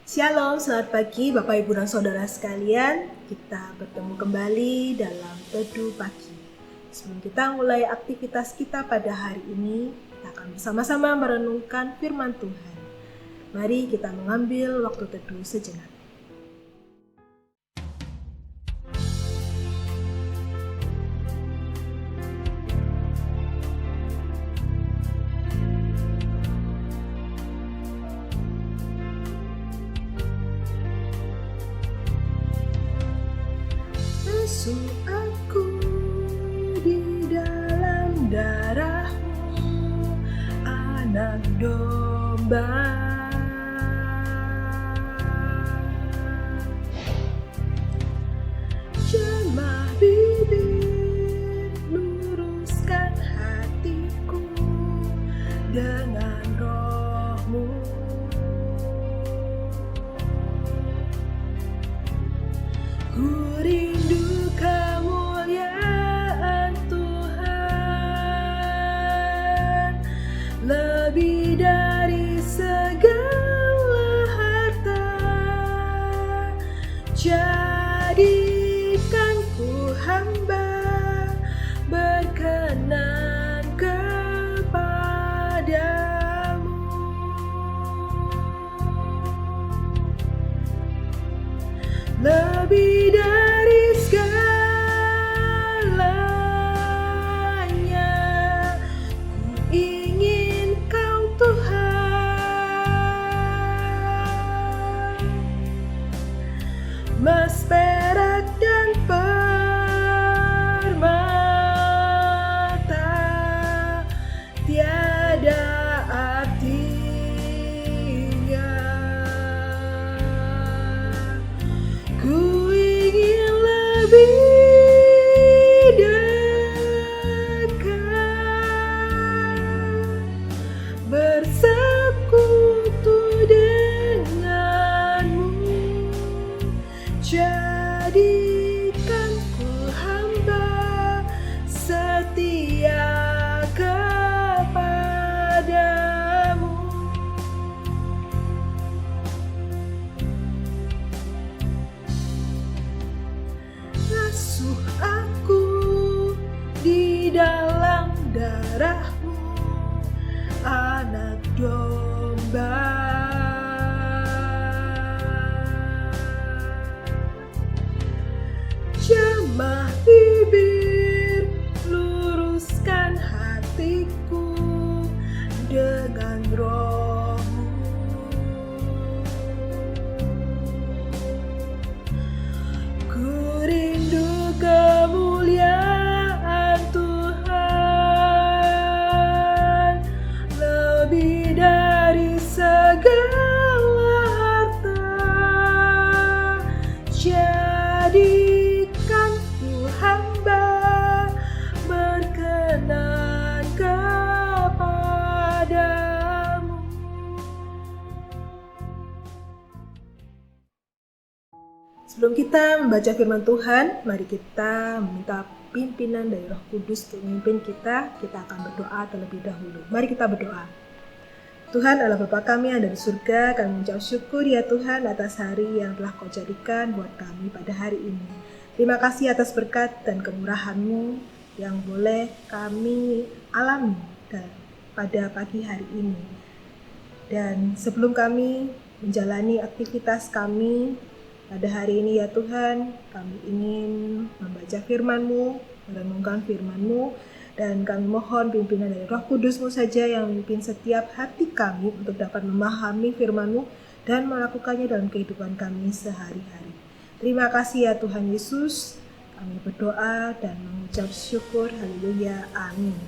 Shalom, selamat pagi Bapak Ibu dan Saudara sekalian. Kita bertemu kembali dalam Teduh Pagi. Sebelum kita mulai aktivitas kita pada hari ini, kita akan bersama-sama merenungkan firman Tuhan. Mari kita mengambil waktu teduh sejenak. Masuk aku di dalam darah-Mu, anak domba. Jamah bibir, luruskan hatiku dengan Roh-Mu. Ku rindu kemuliaan Tuhan, lebih dari segala harta. Jadikan ku hamba berkenan kepadamu. Lebih dari segalanya, ku ingin Kau Tuhan. Emas, perak, dan permata tiada artinya. Ku ingin lebih dekat, bersekutu denganmu. Jadikan ku hamba setia kepadamu. Asuh aku di dalam darah-Mu, anak domba. Jamah bibir, luruskan hatiku dengan Roh-Mu. Ku rindu kemuliaan Tuhan, lebih dari segala harta. Jadikan ku hamba berkenan kepadamu. Sebelum kita membaca firman Tuhan, mari kita meminta pimpinan dari Roh Kudus untuk memimpin kita. Kita akan berdoa terlebih dahulu. Mari kita berdoa. Tuhan Allah Bapa kami yang ada di surga, kami mengucap syukur ya Tuhan atas hari yang telah Kau jadikan buat kami pada hari ini. Terima kasih atas berkat dan kemurahan-Mu yang boleh kami alami pada pagi hari ini. Dan sebelum kami menjalani aktivitas kami pada hari ini ya Tuhan, kami ingin membaca firman-Mu, merenungkan firman-Mu, dan kami mohon pimpinan dari Roh Kudus-Mu saja yang memimpin setiap hati kami untuk dapat memahami firman-Mu dan melakukannya dalam kehidupan kami sehari-hari. Terima kasih ya Tuhan Yesus, kami berdoa dan mengucap syukur, haleluya, amin.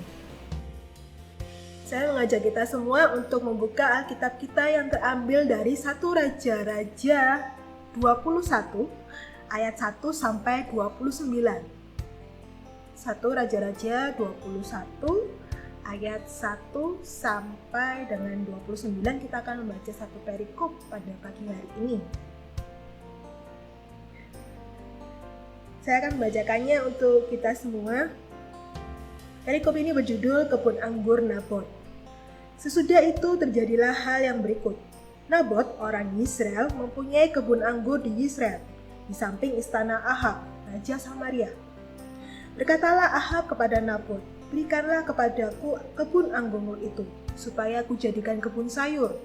Saya mengajak kita semua untuk membuka Alkitab kita yang terambil dari 1 Raja-Raja 21 ayat 1 sampai 29. 1 Raja-Raja 21 ayat 1 sampai dengan 29. Kita akan membaca satu perikop pada pagi hari ini. Saya akan membacakannya untuk kita semua. Perikop ini berjudul Kebun Anggur Nabot. Sesudah itu terjadilah hal yang berikut. Nabot, orang Yisrael, mempunyai kebun anggur di Yisrael, di samping istana Ahab, raja Samaria. Berkatalah Ahab kepada Nabot, berikanlah kepadaku kebun anggurmu itu, supaya aku jadikan kebun sayur,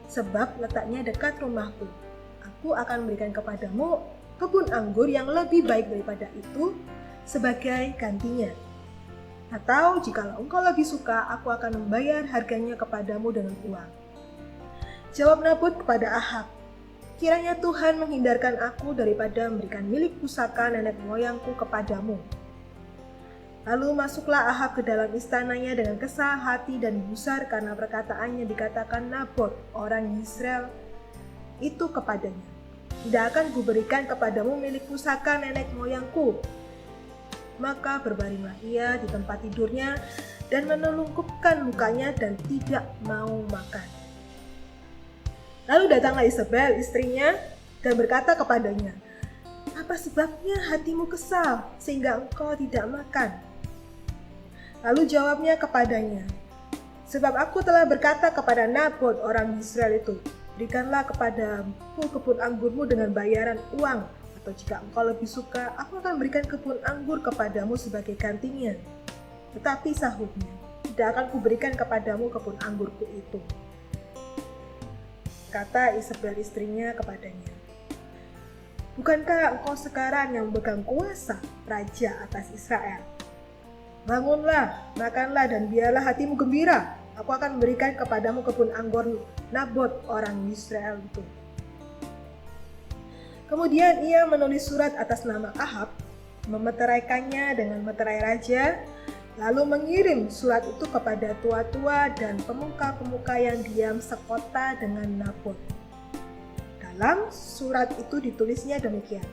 sebab letaknya dekat rumahku. Aku akan memberikan kepadamu kebun anggur yang lebih baik daripada itu sebagai gantinya. Atau jikalau engkau lebih suka, aku akan membayar harganya kepadamu dengan uang. Jawab Nabot kepada Ahab, kiranya Tuhan menghindarkan aku daripada memberikan milik pusaka nenek moyangku kepadamu. Lalu masuklah Ahab ke dalam istananya dengan kesal hati dan gusar karena perkataannya dikatakan Nabot, orang Yisrael, itu kepadanya. Tidak akan kuberikan kepadamu milik pusaka nenek moyangku. Maka berbaringlah ia di tempat tidurnya dan menelungkupkan mukanya dan tidak mau makan. Lalu datanglah Isabel istrinya dan berkata kepadanya, apa sebabnya hatimu kesal sehingga engkau tidak makan? Lalu jawabnya kepadanya, sebab aku telah berkata kepada Nabot orang Israel itu, berikanlah kepadaku kebun anggurmu dengan bayaran uang, atau jika engkau lebih suka, aku akan berikan kebun anggur kepadamu sebagai gantinya. Tetapi sahutnya, tidak akan kuberikan kepadamu kebun anggurku itu. Kata Isabel istrinya kepadanya, bukankah engkau sekarang yang memegang kuasa raja atas Israel? Bangunlah, makanlah dan biarlah hatimu gembira. Aku akan memberikan kepadamu kebun anggur Nabot orang Israel itu. Kemudian ia menulis surat atas nama Ahab, memeteraikannya dengan meterai raja, lalu mengirim surat itu kepada tua-tua dan pemuka-pemuka yang diam sekota dengan Nabot. Dalam surat itu ditulisnya demikian,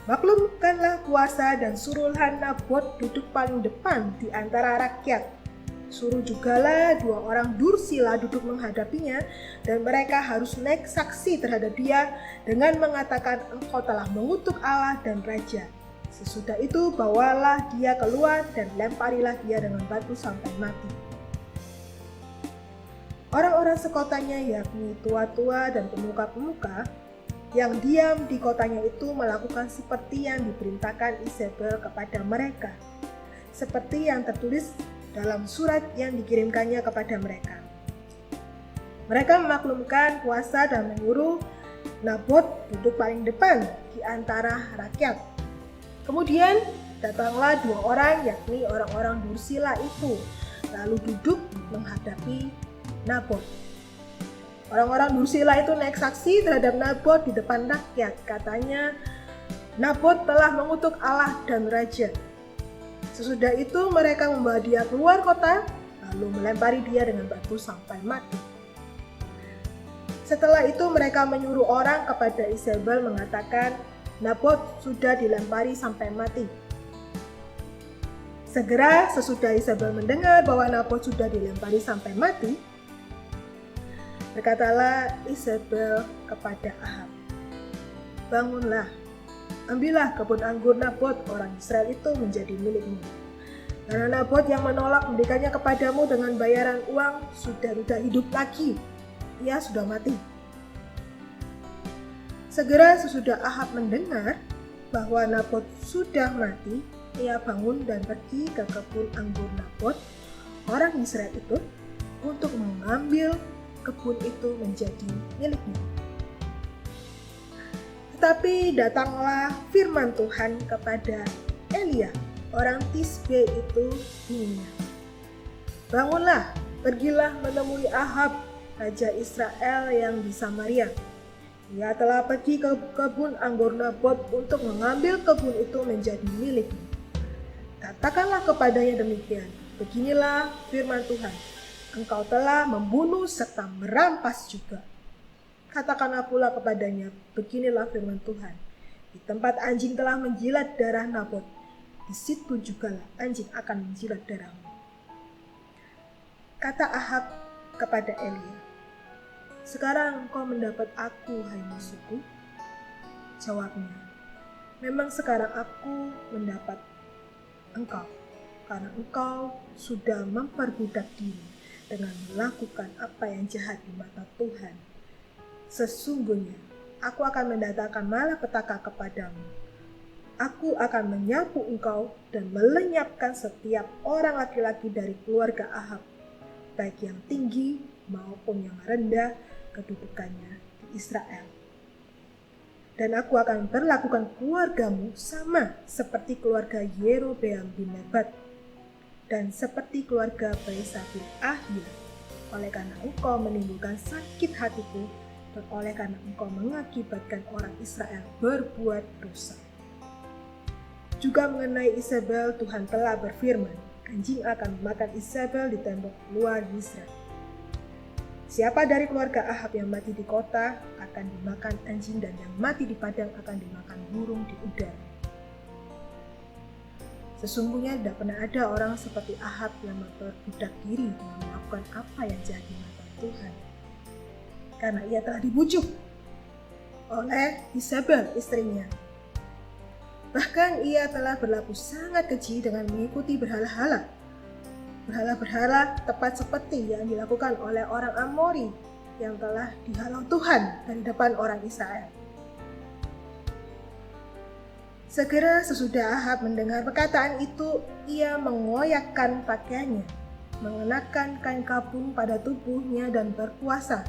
maklumkanlah puasa dan suruhlah Nabot duduk paling depan di antara rakyat. Suruh jugalah 2 orang dursila duduk menghadapinya dan mereka harus naik saksi terhadap dia dengan mengatakan engkau telah mengutuk Allah dan raja. Sesudah itu bawalah dia keluar dan lemparilah dia dengan batu sampai mati. Orang-orang sekotanya yakni tua-tua dan pemuka-pemuka yang diam di kotanya itu melakukan seperti yang diperintahkan Isabel kepada mereka, seperti yang tertulis dalam surat yang dikirimkannya kepada mereka. Mereka memaklumkan puasa dan menyuruh Nabot duduk paling depan di antara rakyat. Kemudian datanglah 2 orang yakni orang-orang dursila itu, lalu duduk menghadapi Nabot. Orang-orang dursila itu naik saksi terhadap Nabot di depan rakyat. Katanya, Nabot telah mengutuk Allah dan raja. Sesudah itu mereka membawa dia keluar kota, lalu melempari dia dengan batu sampai mati. Setelah itu mereka menyuruh orang kepada Isabel mengatakan, Nabot sudah dilempari sampai mati. Segera sesudah Isabel mendengar bahwa Nabot sudah dilempari sampai mati, berkatalah Isabel kepada Ahab, bangunlah, ambillah kebun anggur Nabot orang Israel itu menjadi milikmu. Karena Nabot yang menolak memberikannya kepadamu dengan bayaran uang sudah tidak hidup lagi, ia sudah mati. Segera sesudah Ahab mendengar bahwa Nabot sudah mati, ia bangun dan pergi ke kebun anggur Nabot, orang Israel itu, untuk mengambil kebun itu menjadi miliknya. Tetapi datanglah firman Tuhan kepada Elia, orang Tisbe itu bunyinya, bangunlah, pergilah menemui Ahab, raja Israel yang di Samaria. Ia telah pergi ke kebun anggur Nabot untuk mengambil kebun itu menjadi miliknya. Katakanlah kepadanya demikian, beginilah firman Tuhan, engkau telah membunuh serta merampas juga. Katakanlah pula kepadanya, beginilah firman Tuhan, di tempat anjing telah menjilat darah Nabot, di situ jugalah anjing akan menjilat darahmu. Kata Ahab kepada Elia, sekarang engkau mendapat aku, hai musuhku? Jawabnya, memang sekarang aku mendapat engkau, karena engkau sudah memperbudak diri dengan melakukan apa yang jahat di mata Tuhan, Sesungguhnya, aku akan mendatangkan malapetaka kepadamu. Aku akan menyapu engkau dan melenyapkan setiap orang laki-laki dari keluarga Ahab, baik yang tinggi maupun yang rendah kedudukannya di Israel. Dan aku akan perlakukan keluargamu sama seperti keluarga Yerobeam bin Nebat dan seperti keluarga Baesa bin Ahia, oleh karena engkau menimbulkan sakit hatiku dan oleh karena engkau mengakibatkan orang Israel berbuat dosa. Juga mengenai Isabel, Tuhan telah berfirman, anjing akan memakan Isabel di tembok luar Misra. Siapa dari keluarga Ahab yang mati di kota akan dimakan anjing, dan yang mati di padang akan dimakan burung di udara. Sesungguhnya tidak pernah ada orang seperti Ahab yang memperbudak diri dengan melakukan apa yang jahat di mata Tuhan. Karena ia telah dibujuk oleh Isabel istrinya. Bahkan ia telah berlaku sangat keji dengan mengikuti berhala-hala tepat seperti yang dilakukan oleh orang Amori yang telah dihalau Tuhan dari depan orang Israel. Segera sesudah Ahab mendengar perkataan itu, ia mengoyakkan pakaiannya, mengenakan kain kabung pada tubuhnya dan berpuasa.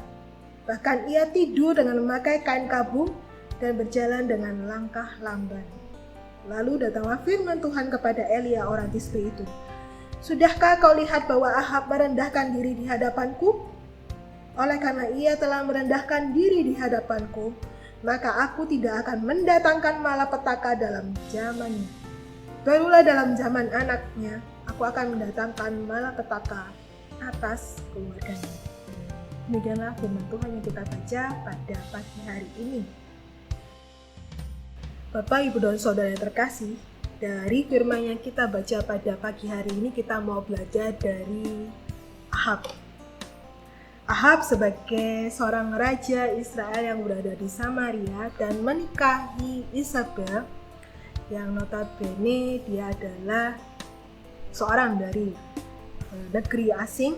Bahkan ia tidur dengan memakai kain kabung dan berjalan dengan langkah lamban. Lalu datanglah firman Tuhan kepada Elia orang Tisbe itu. Sudahkah kau lihat bahwa Ahab merendahkan diri di hadapanku? Oleh karena ia telah merendahkan diri di hadapanku, maka aku tidak akan mendatangkan malapetaka dalam zamannya. Barulah dalam zaman anaknya, aku akan mendatangkan malapetaka atas keluarganya. Demikianlah firman Tuhan yang kita baca pada pagi hari ini. Bapak, Ibu, dan Saudara yang terkasih, dari firman yang kita baca pada pagi hari ini kita mau belajar dari Ahab. Ahab sebagai seorang raja Israel yang berada di Samaria dan menikahi Isabel yang notabene dia adalah seorang dari negeri asing.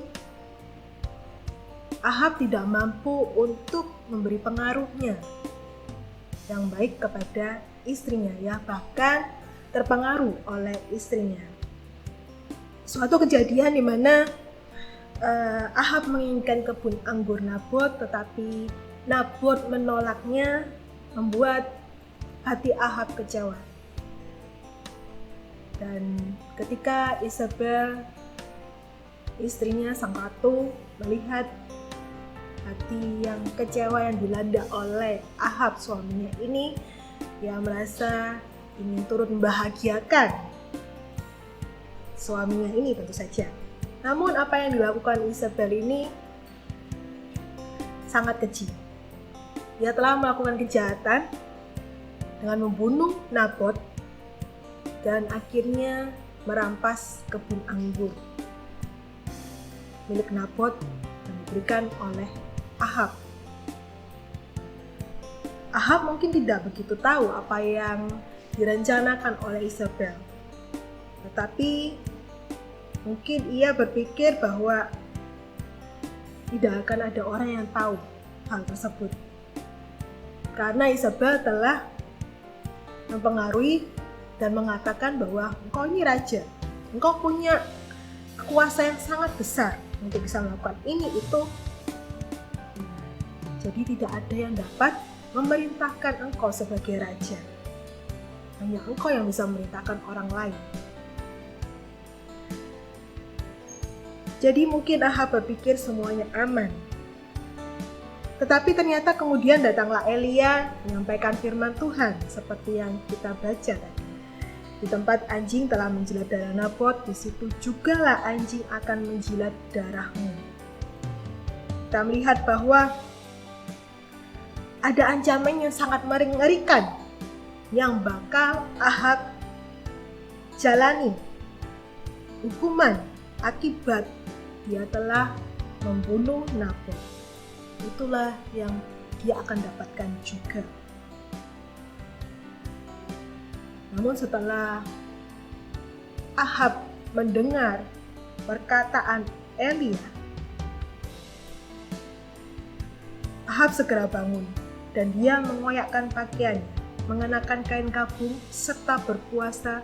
Ahab tidak mampu untuk memberi pengaruhnya yang baik kepada istrinya, ya bahkan terpengaruh oleh istrinya. Suatu kejadian di mana Ahab menginginkan kebun anggur Nabot, tetapi Nabot menolaknya, membuat hati Ahab kecewa. Dan ketika Isabel, istrinya sang ratu, melihat hati yang kecewa yang dilanda oleh Ahab suaminya ini, dia merasa ingin turut membahagiakan suaminya ini tentu saja. Namun apa yang dilakukan Isabel ini sangat keji. Dia telah melakukan kejahatan dengan membunuh Nabot dan akhirnya merampas kebun anggur milik Nabot yang diberikan oleh Ahab. Ahab mungkin tidak begitu tahu apa yang direncanakan oleh Isabel, tetapi mungkin ia berpikir bahwa tidak akan ada orang yang tahu hal tersebut, karena Isabel telah mempengaruhi dan mengatakan bahwa engkau ini raja, engkau punya kuasa yang sangat besar untuk bisa melakukan ini itu. Jadi tidak ada yang dapat memerintahkan engkau sebagai raja. Hanya engkau yang bisa memerintahkan orang lain. Jadi mungkin Ahab berpikir semuanya aman. Tetapi ternyata kemudian datanglah Elia menyampaikan firman Tuhan seperti yang kita baca tadi. Di tempat anjing telah menjilat darah Nabot, di situ jugalah anjing akan menjilat darahmu. Kita melihat bahwa ada ancaman yang sangat mengerikan yang bakal Ahab jalani, hukuman akibat dia telah membunuh Nabot. Itulah yang dia akan dapatkan juga. Namun setelah Ahab mendengar perkataan Elia, Ahab segera bangun, dan dia mengoyakkan pakaiannya, mengenakan kain kabung, serta berpuasa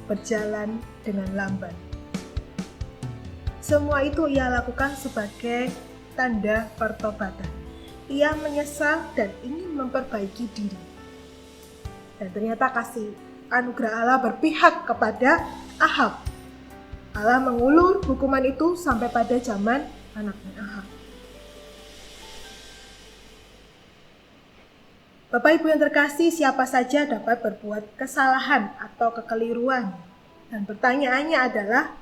berjalan dengan lamban. Semua itu ia lakukan sebagai tanda pertobatan. Ia menyesal dan ingin memperbaiki diri. Dan ternyata kasih anugerah Allah berpihak kepada Ahab. Allah mengulur hukuman itu sampai pada zaman anaknya Ahab. Bapak Ibu yang terkasih, siapa saja dapat berbuat kesalahan atau kekeliruan. Dan pertanyaannya adalah,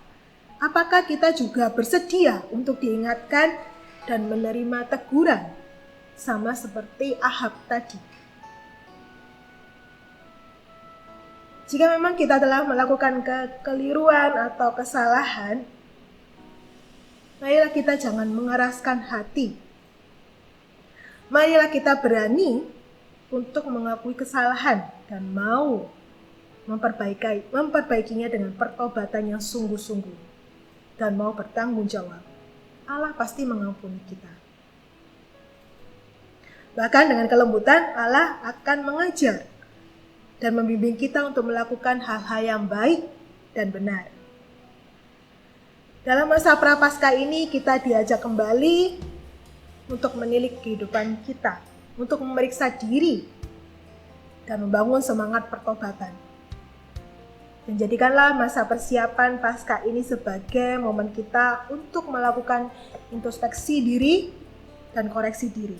apakah kita juga bersedia untuk diingatkan dan menerima teguran sama seperti Ahab tadi? Jika memang kita telah melakukan kekeliruan atau kesalahan, marilah kita jangan mengeraskan hati. Marilah kita berani untuk mengakui kesalahan dan mau memperbaikinya dengan pertobatan yang sungguh-sungguh dan mau bertanggung jawab. Allah pasti mengampuni kita. Bahkan dengan kelembutan Allah akan mengajar dan membimbing kita untuk melakukan hal-hal yang baik dan benar. Dalam masa prapaskah ini kita diajak kembali untuk menilik kehidupan kita, untuk memeriksa diri dan membangun semangat pertobatan. Dan jadikanlah masa persiapan Paskah ini sebagai momen kita untuk melakukan introspeksi diri dan koreksi diri.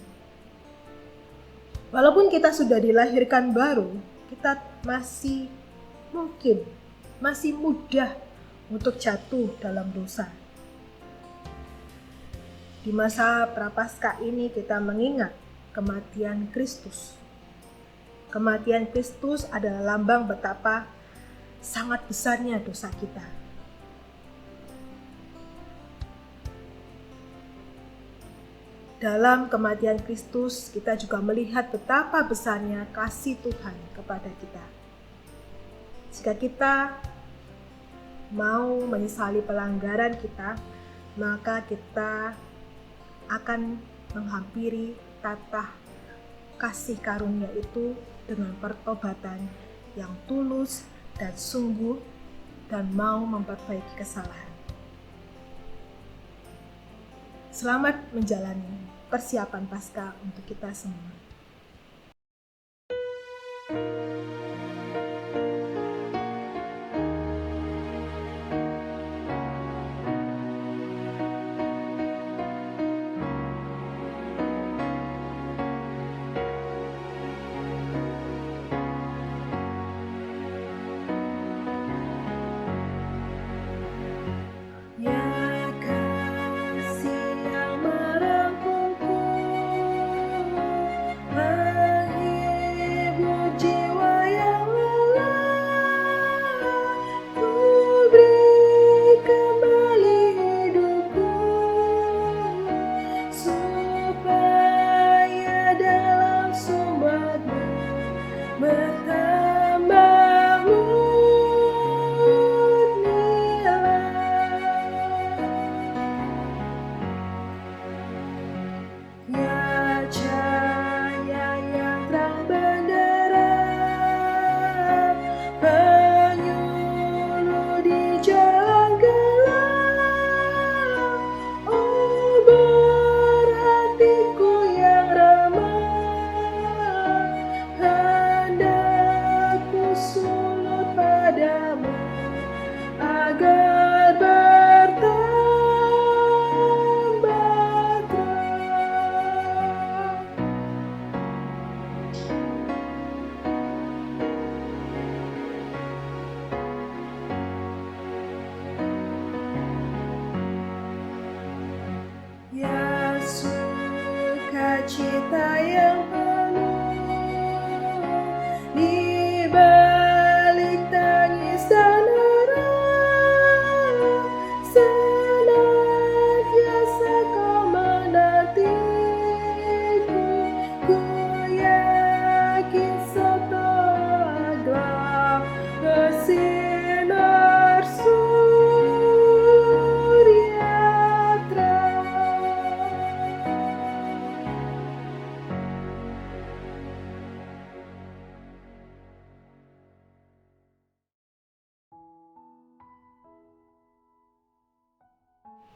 Walaupun kita sudah dilahirkan baru, kita masih mudah untuk jatuh dalam dosa. Di masa prapaskah ini kita mengingat kematian Kristus. Kematian Kristus adalah lambang betapa sangat besarnya dosa kita. Dalam kematian Kristus, kita juga melihat betapa besarnya kasih Tuhan kepada kita. Jika kita mau menyesali pelanggaran kita, maka kita akan menghampiri tatah kasih karunia itu dengan pertobatan yang tulus dan sungguh dan mau memperbaiki kesalahan. Selamat menjalani persiapan Paskah untuk kita semua.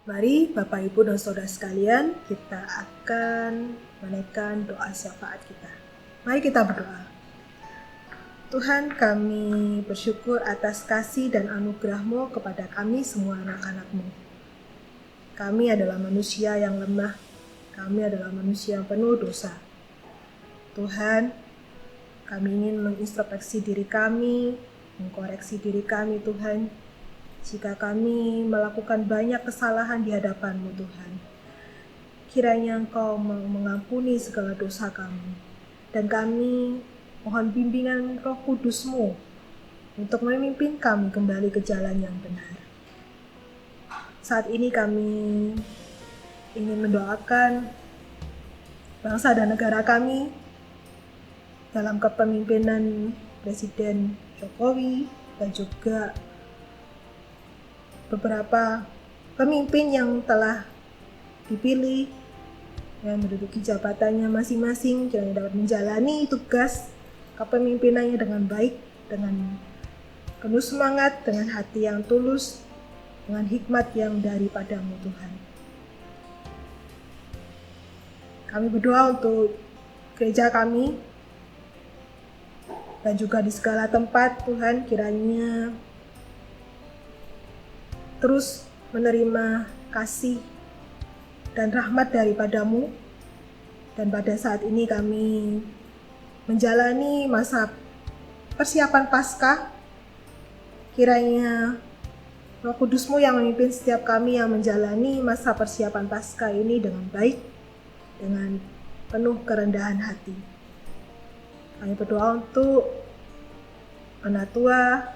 Mari Bapak, Ibu, dan Saudara sekalian, kita akan menaikkan doa syafaat kita. Mari kita berdoa. Tuhan, kami bersyukur atas kasih dan anugerah-Mu kepada kami semua anak-anak-Mu. Kami adalah manusia yang lemah, kami adalah manusia yang penuh dosa. Tuhan, kami ingin mengintrospeksi diri kami, mengkoreksi diri kami, Tuhan. Jika kami melakukan banyak kesalahan di hadapan-Mu, Tuhan, kiranya Engkau mengampuni segala dosa kami. Dan kami mohon bimbingan Roh Kudus-Mu untuk memimpin kami kembali ke jalan yang benar. Saat ini kami ingin mendoakan bangsa dan negara kami dalam kepemimpinan Presiden Jokowi dan juga beberapa pemimpin yang telah dipilih yang menduduki jabatannya masing-masing, kiranya dapat menjalani tugas kepemimpinannya dengan baik, dengan penuh semangat, dengan hati yang tulus, dengan hikmat yang daripada-Mu, Tuhan. Kami berdoa untuk gereja kami dan juga di segala tempat, Tuhan, kiranya terus menerima kasih dan rahmat daripada-Mu. Dan pada saat ini kami menjalani masa persiapan Paskah. Kiranya Roh Kudus-Mu yang memimpin setiap kami yang menjalani masa persiapan Paskah ini dengan baik, dengan penuh kerendahan hati. Kami berdoa untuk penatua,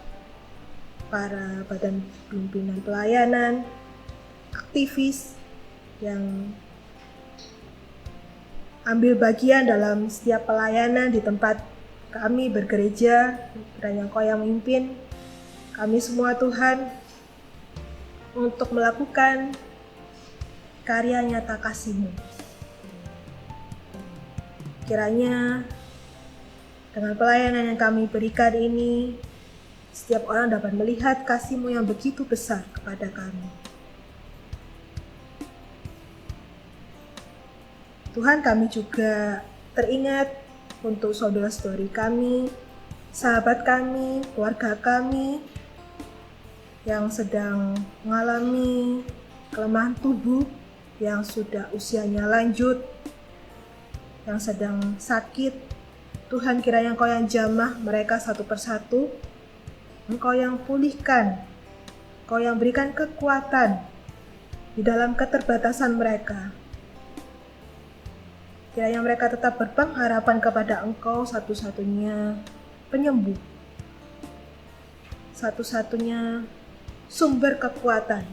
para badan pimpinan pelayanan, aktivis yang ambil bagian dalam setiap pelayanan di tempat kami bergereja, kiranya Engkau yang memimpin kami semua, Tuhan, untuk melakukan karya nyata kasih-Mu. Kiranya dengan pelayanan yang kami berikan ini, setiap orang dapat melihat kasih-Mu yang begitu besar kepada kami. Tuhan, kami juga teringat untuk saudara-saudari kami, sahabat kami, keluarga kami yang sedang mengalami kelemahan tubuh, yang sudah usianya lanjut, yang sedang sakit. Tuhan, kiranya Engkau yang jamah mereka satu persatu, Engkau yang pulihkan, Engkau yang berikan kekuatan di dalam keterbatasan mereka. Kiranya mereka tetap berpengharapan kepada Engkau, satu-satunya penyembuh, satu-satunya sumber kekuatan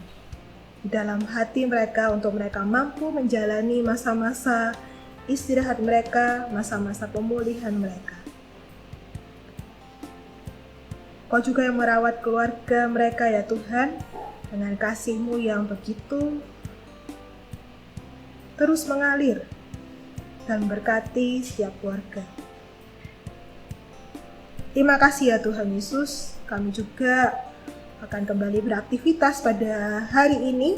di dalam hati mereka untuk mereka mampu menjalani masa-masa istirahat mereka, masa-masa pemulihan mereka. Kau juga yang merawat keluarga mereka, ya Tuhan, dengan kasih-Mu yang begitu terus mengalir dan berkati setiap keluarga. Terima kasih ya Tuhan Yesus, kami juga akan kembali beraktivitas pada hari ini.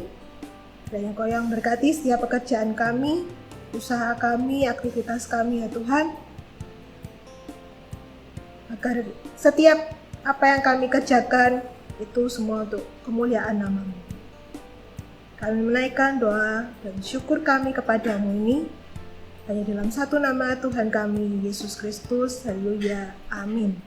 Dan Engkau yang berkati setiap pekerjaan kami, usaha kami, aktivitas kami ya Tuhan. Agar setiap apa yang kami kerjakan itu semua untuk kemuliaan nama-Mu. Kami menaikkan doa dan syukur kami kepadamu ini hanya dalam satu nama Tuhan kami, Yesus Kristus. Haleluya. Amin.